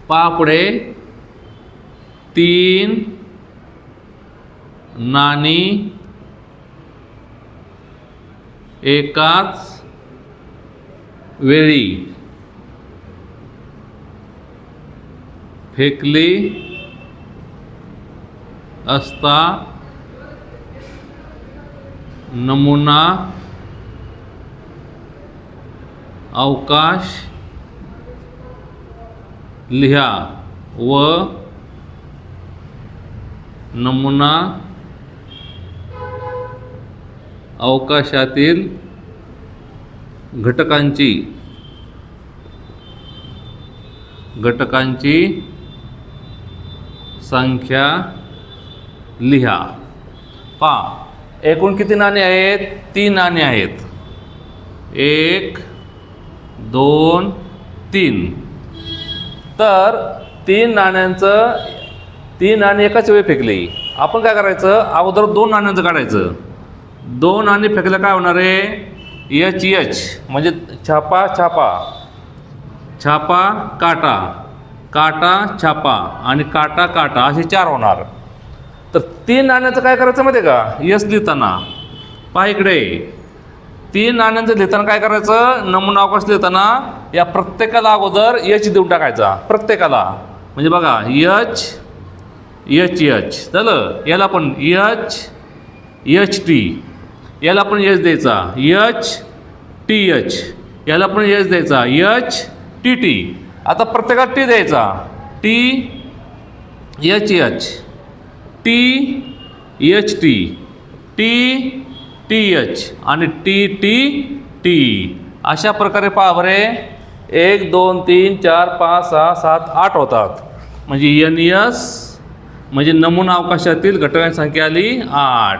पहा पुढे 3 नाणी एकाच वेळी फेकली असता नमुना अवकाश लिहा व नमुना अवकाशातील घटकांची संख्या लिहा। पहा एकूण किती नाणी आहेत? 3 नाणी आहेत। 1 2 3। तर 3 नाणी एकाच वेळी फेकली। आपण काय करायचं, अगोदर 2 नाण्यांचं काढायचं। 2 नाणी फेकलं काय होणार आहे? एच एच म्हणजे छापा छापा, छापा काटा, काटा छापा आणि काटा काटा असे 4 होणार। तर 3 नाण्यांचं काय करायचं माहिती आहे का? यस लिहिताना पहा इकडे 3 नाण्यांचं लिहिताना काय करायचं? नमुना अवकाश लिहिताना या प्रत्येकाला अगोदर एच देऊन टाकायचा, प्रत्येकाला। म्हणजे बघा एच एच एच झालं। याला पण एच एच टी, याला पण एच द्यायचा एच टी एच, याला पण एच द्यायचा एच टी टी। आता प्रत्येकाला टी द्यायचा T H H, T H T, T T H आणि टी टी टी। अशा प्रकारे पहा बरे 1 2 3 4 5 6 7 8 होतात। म्हणजे एन एस म्हणजे नमुना अवकाशातील घटकांची संख्या आली 8।